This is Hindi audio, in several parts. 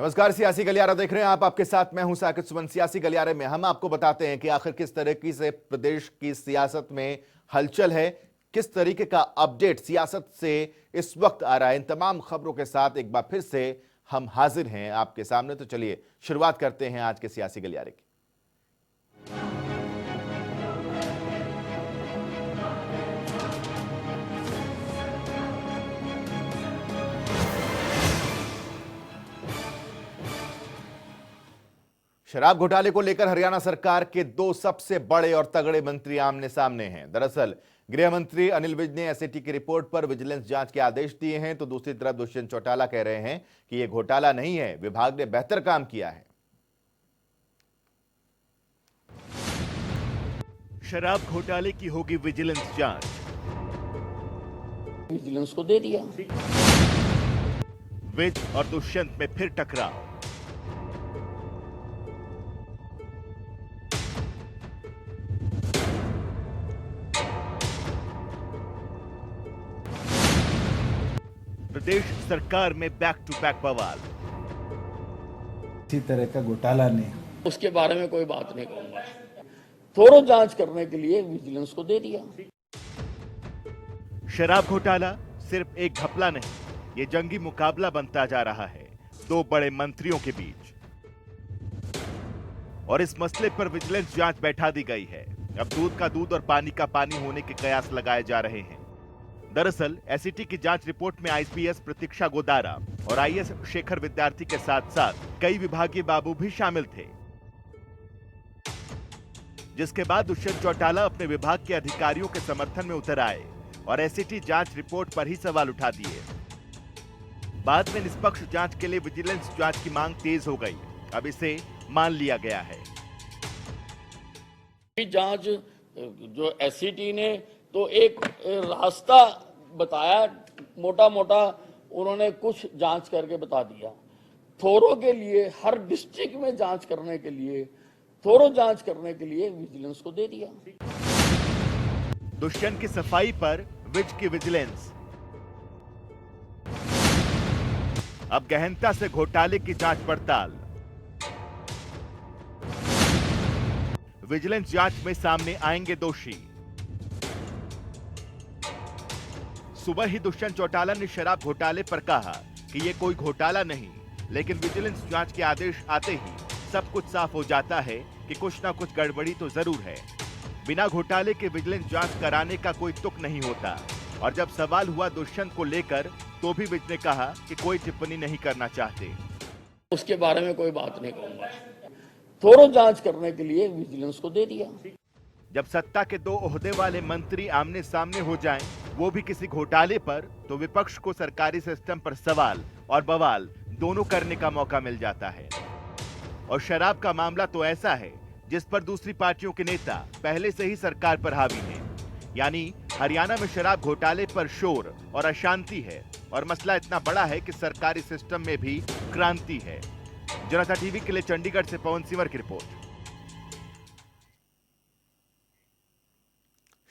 नमस्कार, सियासी गलियारा देख रहे हैं आप। आपके साथ मैं हूं साकिब सुमन। सियासी गलियारे में हम आपको बताते हैं कि आखिर किस तरीके से प्रदेश की सियासत में हलचल है, किस तरीके का अपडेट सियासत से इस वक्त आ रहा है। इन तमाम खबरों के साथ एक बार फिर से हम हाजिर हैं आपके सामने। तो चलिए शुरुआत करते हैं आज के सियासी गलियारे की। शराब घोटाले को लेकर हरियाणा सरकार के दो सबसे बड़े और तगड़े मंत्री आमने सामने हैं। दरअसल गृह मंत्री अनिल विज ने एसआईटी की रिपोर्ट पर विजिलेंस जांच के आदेश दिए हैं, तो दूसरी तरफ दुष्यंत चौटाला कह रहे हैं कि यह घोटाला नहीं है, विभाग ने बेहतर काम किया है। शराब घोटाले की होगी विजिलेंस जांच, विजिलेंस को दे दिया। विज और दुष्यंत में फिर टकराव। प्रदेश सरकार में बैक टू बैक बवाल। इसी तरह का घोटाला नहीं, उसके बारे में कोई बात नहीं कहूंगा। थोड़ा जांच करने के लिए विजिलेंस को दे दिया। शराब घोटाला सिर्फ एक घपला नहीं, ये जंगी मुकाबला बनता जा रहा है दो बड़े मंत्रियों के बीच, और इस मसले पर विजिलेंस जांच बैठा दी गई है। अब दूध का दूध और पानी का पानी होने के कयास लगाए जा रहे हैं। दरअसल एसआईटी की जांच रिपोर्ट में आईपीएस प्रतीक्षा गोदारा और आईएएस शेखर विद्यार्थी के साथ साथ कई विभागीय बाबू भी शामिल थे, जिसके बाद दुष्यंत चौटाला अपने विभाग के अधिकारियों के समर्थन में उतर आए और एसआईटी जांच रिपोर्ट पर ही सवाल उठा दिए। बाद में निष्पक्ष जांच के लिए विजिलेंस जांच की मांग तेज हो गई। अब इसे मान लिया गया है। जांच जो एसआईटी ने तो एक रास्ता बताया, मोटा मोटा उन्होंने कुछ जांच करके बता दिया। थोरों के लिए, हर डिस्ट्रिक्ट में जांच करने के लिए, थोरों जांच करने के लिए विजिलेंस को दे दिया। दुष्यंत की सफाई पर विज की विजिलेंस। अब गहनता से घोटाले की जांच पड़ताल। विजिलेंस जांच में सामने आएंगे दोषी। सुबह ही दुष्यंत चौटाला ने शराब घोटाले पर कहा कि यह कोई घोटाला नहीं, लेकिन विजिलेंस जांच के आदेश आते ही सब कुछ साफ हो जाता है कि कुछ ना कुछ गड़बड़ी तो जरूर है। बिना घोटाले के विजिलेंस जांच कराने का कोई तुक नहीं होता। और जब सवाल हुआ दुष्यंत को लेकर, तो भी विज ने कहा कि कोई टिप्पणी नहीं करना चाहते। उसके बारे में कोई बात नहीं कहूंगा। थोड़ा जांच करने के लिए विजिलेंस को दे दिया। जब सत्ता के दो ओहदे वाले मंत्री आमने सामने हो जाएं, वो भी किसी घोटाले पर, तो विपक्ष को सरकारी सिस्टम पर सवाल और बवाल दोनों करने का मौका मिल जाता है। और शराब का मामला तो ऐसा है जिस पर दूसरी पार्टियों के नेता पहले से ही सरकार पर हावी हैं। यानी हरियाणा में शराब घोटाले पर शोर और अशांति है, और मसला इतना बड़ा है कि सरकारी सिस्टम में भी क्रांति है। जनता टीवी के लिए चंडीगढ़ से पवन सिंवर की रिपोर्ट।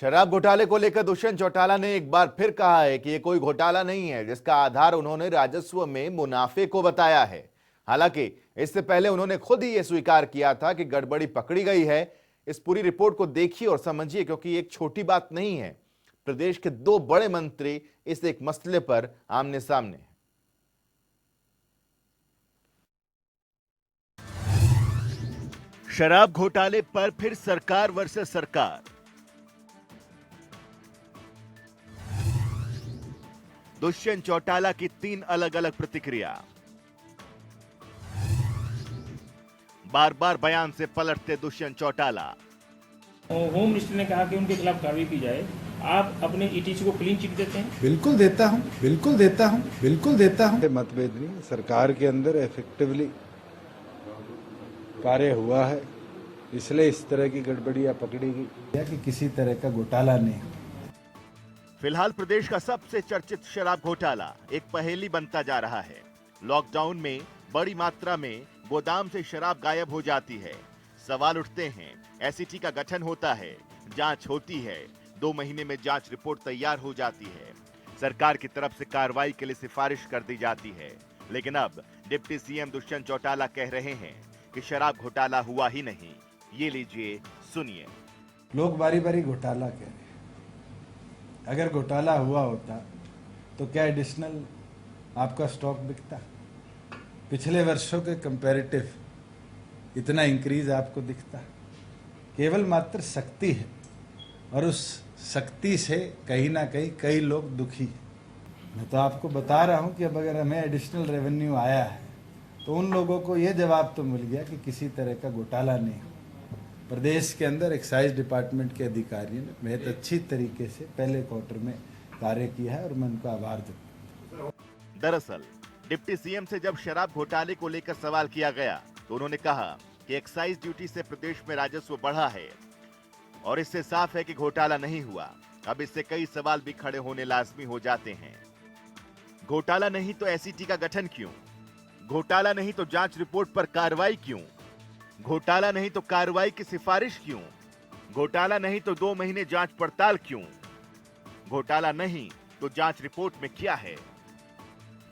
शराब घोटाले को लेकर दुष्यंत चौटाला ने एक बार फिर कहा है कि यह कोई घोटाला नहीं है, जिसका आधार उन्होंने राजस्व में मुनाफे को बताया है। हालांकि इससे पहले उन्होंने खुद ही यह स्वीकार किया था कि गड़बड़ी पकड़ी गई है। इस पूरी रिपोर्ट को देखिए और समझिए, क्योंकि एक छोटी बात नहीं है। प्रदेश के दो बड़े मंत्री इस एक मसले पर आमने सामने हैं। शराब घोटाले पर फिर सरकार वर्सेस सरकार। दुष्यंत चौटाला की 3 अलग अलग प्रतिक्रिया। बार बार बयान से पलटते दुष्यंत चौटाला। होम मिनिस्टर ने कहा कि उनके खिलाफ कार्रवाई की जाए। आप अपने ईटीसी को क्लीन चिट देते हैं? बिल्कुल देता हूं, बिल्कुल देता हूं, बिल्कुल देता हूं। मतभेद नहीं, सरकार के अंदर इफेक्टिवली कार्य हुआ है, इसलिए इस तरह की गड़बड़ियां पकड़ी गई कि किसी तरह का घोटाला नहीं। फिलहाल प्रदेश का सबसे चर्चित शराब घोटाला एक पहेली बनता जा रहा है। लॉकडाउन में बड़ी मात्रा में गोदाम से शराब गायब हो जाती है। सवाल उठते हैं, एसआईटी का गठन होता है, जांच होती है, 2 महीने में जांच रिपोर्ट तैयार हो जाती है, सरकार की तरफ से कार्रवाई के लिए सिफारिश कर दी जाती है, लेकिन अब डिप्टी सीएम दुष्यंत चौटाला कह रहे हैं कि शराब घोटाला हुआ ही नहीं। ये लीजिए, सुनिए। लोग बारी बारी घोटाला कह रहे हैं। अगर घोटाला हुआ होता तो क्या एडिशनल आपका स्टॉक बिकता? पिछले वर्षों के कंपैरेटिव इतना इंक्रीज आपको दिखता? केवल मात्र शक्ति है, और उस शक्ति से कहीं ना कहीं कई लोग दुखी हैं। मैं तो आपको बता रहा हूं कि अब अगर हमें एडिशनल रेवेन्यू आया है तो उन लोगों को ये जवाब तो मिल गया कि किसी तरह का घोटाला नहीं हुआ। प्रदेश के अंदर एक्साइज डिपार्टमेंट के अधिकारियों ने बहुत अच्छी तरीके से पहले क्वार्टर में कार्य किया है और मैं उनका आभार देता हूं। दरअसल डिप्टी सीएम से जब शराब घोटाले को लेकर सवाल किया गया तो उन्होंने कहा कि एक्साइज ड्यूटी से प्रदेश में राजस्व बढ़ा है और इससे साफ है कि घोटाला नहीं हुआ। अब इससे कई सवाल भी खड़े होने लाजमी हो जाते हैं। घोटाला नहीं तो एसईटी का गठन क्यों? घोटाला नहीं तो जांच रिपोर्ट पर कार्रवाई क्यों? घोटाला नहीं तो कार्रवाई की सिफारिश क्यों? घोटाला नहीं तो 2 महीने जांच पड़ताल क्यों? घोटाला नहीं तो जांच रिपोर्ट में क्या है?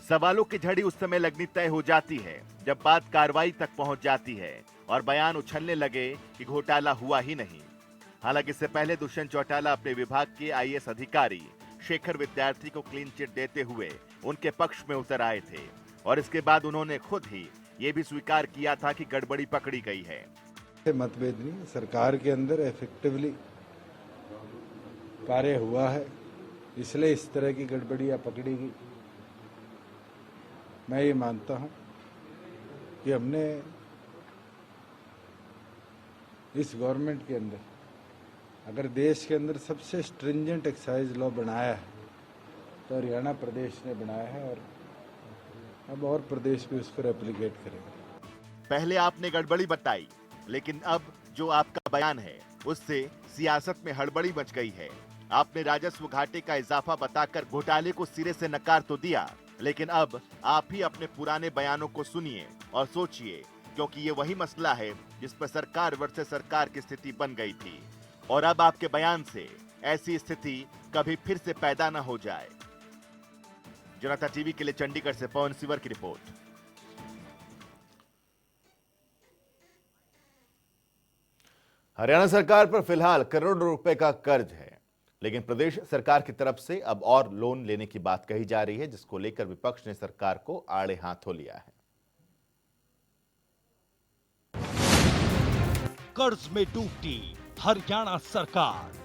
सवालों की झड़ी उस समय लगनी तय हो जाती है जब बात कार्रवाई तक पहुंच जाती है और बयान उछलने लगे कि घोटाला हुआ ही नहीं। हालांकि इससे पहले दुष्यंत चौटाला अपने विभाग के आईएएस अधिकारी शेखर विद्यार्थी को क्लीन चिट देते हुए उनके पक्ष में उतर आए थे और इसके बाद उन्होंने खुद ही ये भी स्वीकार किया था कि गड़बड़ी पकड़ी गई है। मतभेद नहीं, सरकार के अंदर इफेक्टिवली कार्य हुआ है, इसलिए इस तरह की गड़बड़ियां पकड़ी गई। मैं ये मानता हूं कि हमने इस गवर्नमेंट के अंदर अगर देश के अंदर सबसे स्ट्रिंजेंट एक्साइज लॉ बनाया है तो हरियाणा प्रदेश ने बनाया है, और अब और प्रदेश भी उसको रेप्लिकेट करेंगे। पहले आपने गड़बड़ी बताई, लेकिन अब जो आपका बयान है उससे सियासत में हड़बड़ी मच गई है। आपने राजस्व घाटे का इजाफा बताकर घोटाले को सिरे से नकार तो दिया, लेकिन अब आप ही अपने पुराने बयानों को सुनिए और सोचिए, क्योंकि ये वही मसला है जिस पर सरकार वर्सेस सरकार की स्थिति बन गई थी और अब आपके बयान से ऐसी स्थिति कभी फिर से पैदा न हो जाए। जनता टीवी के लिए चंडीगढ़ से पवन सिवर की रिपोर्ट। हरियाणा सरकार पर फिलहाल करोड़ों रुपए का कर्ज है, लेकिन प्रदेश सरकार की तरफ से अब और लोन लेने की बात कही जा रही है, जिसको लेकर विपक्ष ने सरकार को आड़े हाथों लिया है। कर्ज में डूबती हरियाणा सरकार।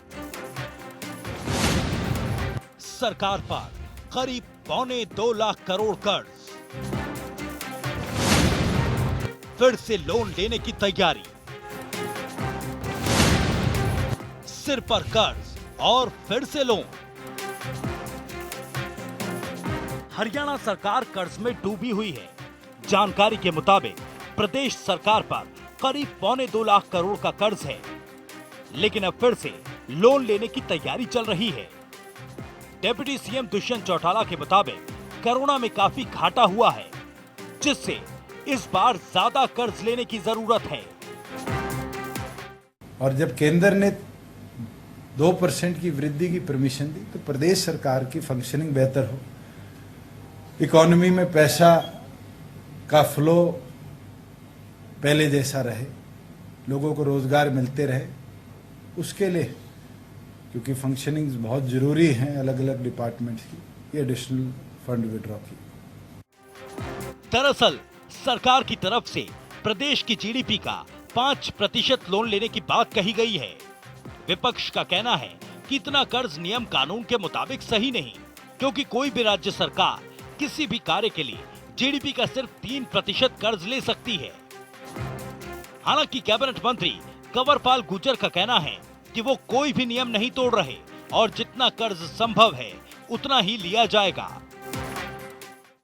सरकार पर करीब 1.25 लाख करोड़ कर्ज। फिर से लोन लेने की तैयारी। सिर पर कर्ज और फिर से लोन। हरियाणा सरकार कर्ज में डूबी हुई है। जानकारी के मुताबिक प्रदेश सरकार पर करीब 1.25 लाख करोड़ का कर्ज है, लेकिन अब फिर से लोन लेने की तैयारी चल रही है। डिप्टी सीएम दुष्यंत चौटाला के मुताबिक कोरोना में काफी घाटा हुआ है, जिससे इस बार ज्यादा कर्ज लेने की जरूरत है। और जब केंद्र ने 2% की वृद्धि की परमिशन दी तो प्रदेश सरकार की फंक्शनिंग बेहतर हो, इकोनॉमी में पैसा का फ्लो पहले जैसा रहे, लोगों को रोजगार मिलते रहे, उसके लिए, क्योंकि फंक्शनिंग बहुत जरूरी है अलग अलग डिपार्टमेंट्स की, ये एडिशनल फंड विड्रॉ की। दरअसल सरकार की तरफ से प्रदेश की जीडीपी का 5% लोन लेने की बात कही गई है। विपक्ष का कहना है कि इतना कर्ज नियम कानून के मुताबिक सही नहीं, क्योंकि कोई भी राज्य सरकार किसी भी कार्य के लिए जीडीपी का सिर्फ 3% कर्ज ले सकती है। हालांकि कैबिनेट मंत्री कंवरपाल गुर्जर का कहना है कि वो कोई भी नियम नहीं तोड़ रहे और जितना कर्ज संभव है उतना ही लिया जाएगा।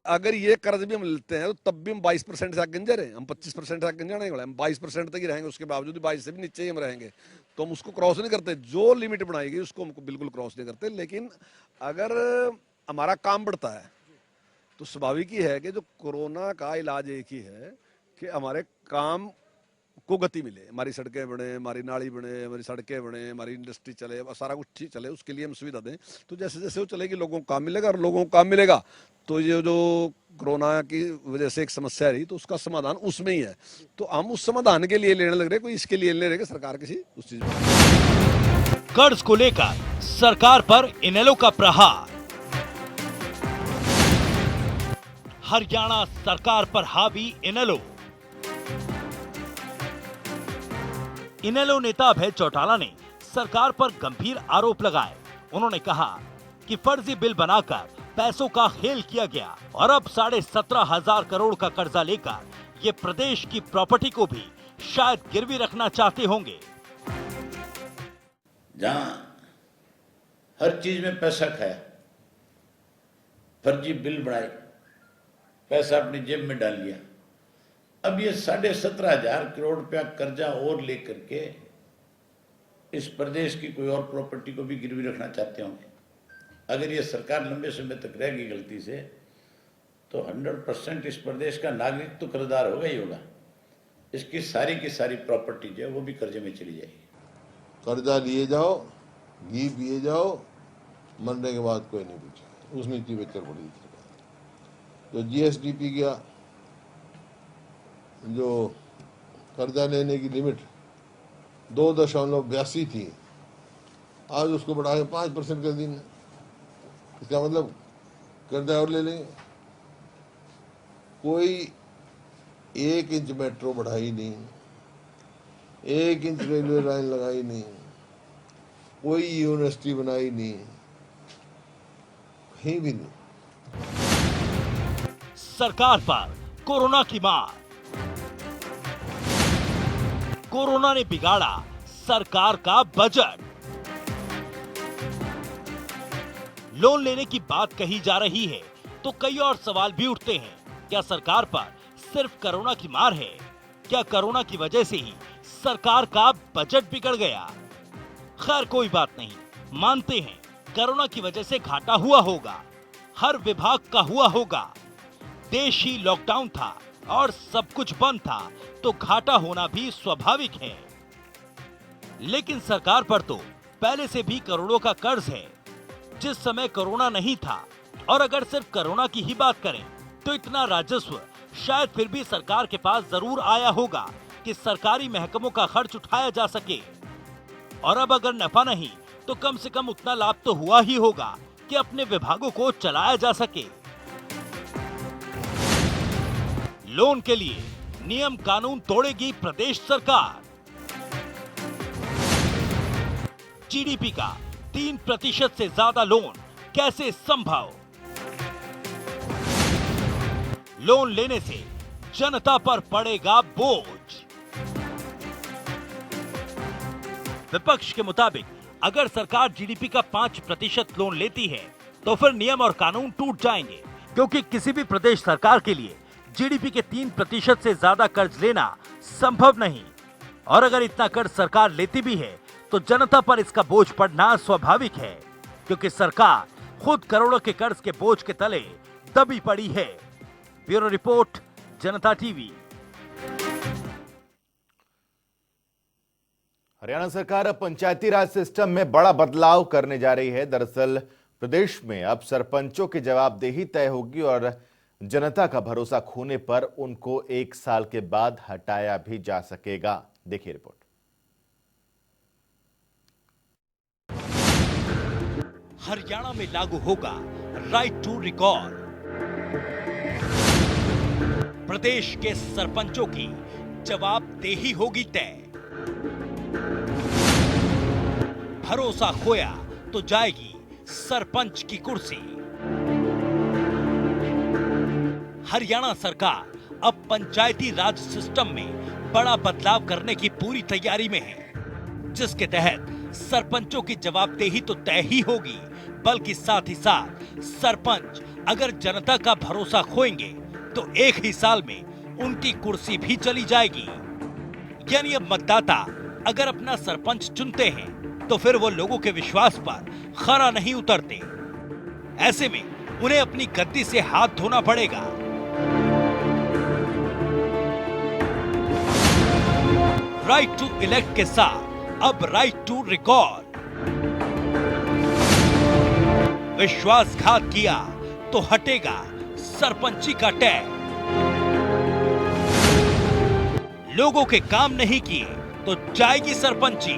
अगर ये कर्ज भी हम लेते हैं तो तब भी हम 22% से आगे रहे, हम 25% से आगे नहीं वाले, हम 22% तक ही रहेंगे। उसके बावजूद 22 से भी नीचे ही हम रहेंगे, तो हम उसको क्रॉस नहीं करते। जो लिमिट बनाई गई उसको हम बिल्कुल क्रॉस नहीं करते। लेकिन अगर हमारा काम बढ़ता है तो स्वाभाविक ही है कि जो कोरोना का इलाज एक ही है कि हमारे काम को गति मिले, हमारी सड़कें बने, हमारी नाली बने, हमारी सड़कें बने, हमारी इंडस्ट्री चले, सारा कुछ ठीक चले, उसके लिए हम सुविधा दें। तो जैसे जैसे वो चलेगी लोगों को काम मिलेगा, और लोगों को काम मिलेगा तो ये जो कोरोना की वजह से एक समस्या रही तो उसका समाधान उसमें ही है। तो हम उस समाधान के लिए लेने लग रहे, कोई इसके लिए ले रहे सरकार किसी उस चीज में। कर्ज को लेकर सरकार पर इनेलो का प्रहार। हरियाणा सरकार पर हावी इनेलो। इनेलो नेता अभय चौटाला ने सरकार पर गंभीर आरोप लगाए। उन्होंने कहा कि फर्जी बिल बनाकर पैसों का खेल किया गया और अब 17,500 करोड़ का कर्जा लेकर ये प्रदेश की प्रॉपर्टी को भी शायद गिरवी रखना चाहते होंगे। जहां हर चीज में पैसा खाया, फर्जी बिल बनाए, पैसा अपनी जेब में डाल लिया, अब ये 17,500 करोड़ रुपया कर्जा और लेकर के इस प्रदेश की कोई और प्रॉपर्टी को भी गिरवी रखना चाहते होंगे। अगर ये सरकार लंबे समय तक रहेगी गलती से तो 100% इस प्रदेश का नागरिक तो कर्जदार होगा ही होगा। इसकी सारी की सारी प्रॉपर्टी जो है वो भी कर्जे में चली जाएगी। कर्जा लिए जाओ, घी पिए जाओ, मरने के बाद कोई नहीं पूछे। उस नीति पे चल पड़ी जो जीएसडीपी का जो कर्जा लेने की लिमिट 2.82 थी, आज उसको बढ़ा के 5% कर दी। इसका मतलब कर्जा और ले लेंगे। कोई 1 इंच मेट्रो बढ़ाई नहीं, 1 इंच रेलवे लाइन लगाई नहीं, कोई यूनिवर्सिटी बनाई नहीं, कहीं भी नहीं। सरकार पर कोरोना की मार। कोरोना ने बिगाड़ा सरकार का बजट। लोन लेने की बात कही जा रही है तो कई और सवाल भी उठते हैं। क्या सरकार पर सिर्फ कोरोना की मार है? क्या कोरोना की वजह से ही सरकार का बजट बिगड़ गया? खैर कोई बात नहीं, मानते हैं कोरोना की वजह से घाटा हुआ होगा, हर विभाग का हुआ होगा। देश ही लॉकडाउन था और सब कुछ बंद था तो घाटा होना भी स्वाभाविक है। लेकिन सरकार पर तो पहले से भी करोड़ों का कर्ज है। जिस समय कोरोना नहीं था, और अगर सिर्फ कोरोना की ही बात करें तो इतना राजस्व शायद फिर भी सरकार के पास जरूर आया होगा कि सरकारी महकमों का खर्च उठाया जा सके। और अब अगर नफा नहीं तो कम से कम उतना लाभ तो हुआ ही होगा कि अपने विभागों को चलाया जा सके। लोन के लिए नियम कानून तोड़ेगी प्रदेश सरकार। जीडीपी का 3% से ज्यादा लोन कैसे संभव? लोन लेने से जनता पर पड़ेगा बोझ। विपक्ष के मुताबिक अगर सरकार जीडीपी का 5% लोन लेती है तो फिर नियम और कानून टूट जाएंगे, क्योंकि किसी भी प्रदेश सरकार के लिए जीडीपी के 3% से ज्यादा कर्ज लेना संभव नहीं। और अगर इतना कर्ज सरकार लेती भी है तो जनता पर इसका बोझ पड़ना स्वाभाविक है, क्योंकि सरकार खुद करोड़ों के कर्ज के बोझ के तले दबी पड़ी है। ब्यूरो रिपोर्ट, जनता टीवी। हरियाणा सरकार अब पंचायती राज सिस्टम में बड़ा बदलाव करने जा रही है। दरअसल प्रदेश में अब सरपंचों की जवाबदेही तय होगी और जनता का भरोसा खोने पर उनको 1 साल के बाद हटाया भी जा सकेगा। देखिए रिपोर्ट। हरियाणा में लागू होगा राइट टू रिकॉल। प्रदेश के सरपंचों की जवाबदेही होगी तय। भरोसा खोया तो जाएगी सरपंच की कुर्सी। हरियाणा सरकार अब पंचायती राज सिस्टम में बड़ा बदलाव करने की पूरी तैयारी में है, जिसके तहत सरपंचों की जवाबदेही तो तय ही होगी, बल्कि साथ ही साथ सरपंच अगर जनता का भरोसा खोएंगे तो 1 ही साल में उनकी कुर्सी भी चली जाएगी। यानी अब मतदाता अगर अपना सरपंच चुनते हैं तो फिर वो लोगों के विश्वास पर खरा नहीं उतरते। ऐसे में उन्हें अपनी गद्दी से हाथ धोना पड़ेगा। राइट टू इलेक्ट के साथ अब राइट टू रिकॉल। विश्वासघात किया तो हटेगा सरपंची का टैग। लोगों के काम नहीं किए तो जाएगी सरपंची।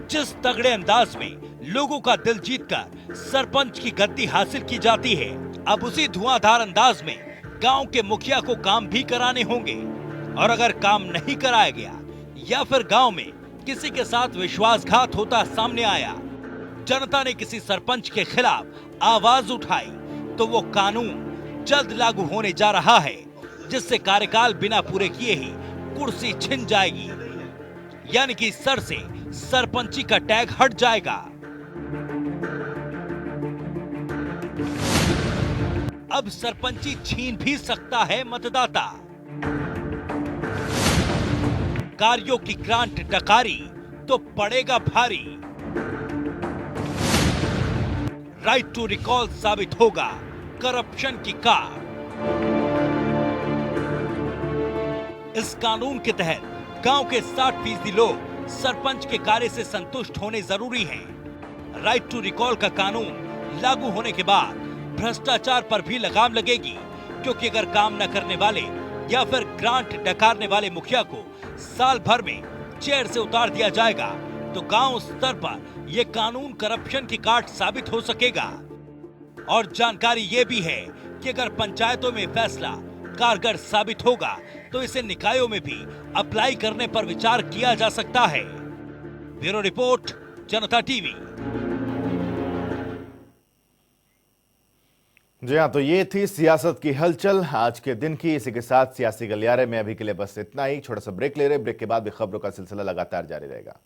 जिस तगड़े अंदाज में लोगों का दिल जीतकर सरपंच की गद्दी हासिल की जाती है, अब उसी धुआंधार अंदाज में गांव के मुखिया को काम भी कराने होंगे। और अगर काम नहीं कराया गया या फिर गांव में किसी के साथ विश्वासघात होता सामने आया, जनता ने किसी सरपंच के खिलाफ आवाज उठाई, तो वो कानून जल्द लागू होने जा रहा है, जिससे कार्यकाल बिना पूरे किए ही कुर्सी छिन जाएगी। यानी कि सर से सरपंची का टैग हट जाएगा। अब सरपंची छीन भी सकता है मतदाता। कार्यों की ग्रांट डकारी तो पड़ेगा भारी। राइट टू रिकॉल साबित होगा करप्शन की कार। इस कानून के तहत गांव के 60% लोग सरपंच के कार्य से संतुष्ट होने जरूरी हैं। राइट टू रिकॉल का कानून लागू होने के बाद भ्रष्टाचार पर भी लगाम लगेगी, क्योंकि अगर काम न करने वाले या फिर ग्रांट डकारने वाले मुखिया को साल भर में चेयर से उतार दिया जाएगा, तो गांव स्तर पर यह कानून करप्शन की काट साबित हो सकेगा। और जानकारी ये भी है कि अगर पंचायतों में फैसला कारगर साबित होगा, तो इसे निकायों में भी अप्लाई करने पर विचार किया जा सकता है। ब्यूरो रिपोर्ट, जनता टीवी। जी हाँ, तो ये थी सियासत की हलचल आज के दिन की। इसी के साथ सियासी गलियारे में अभी के लिए बस इतना ही। छोटा सा ब्रेक ले रहे, ब्रेक के बाद भी खबरों का सिलसिला लगातार जारी रहेगा।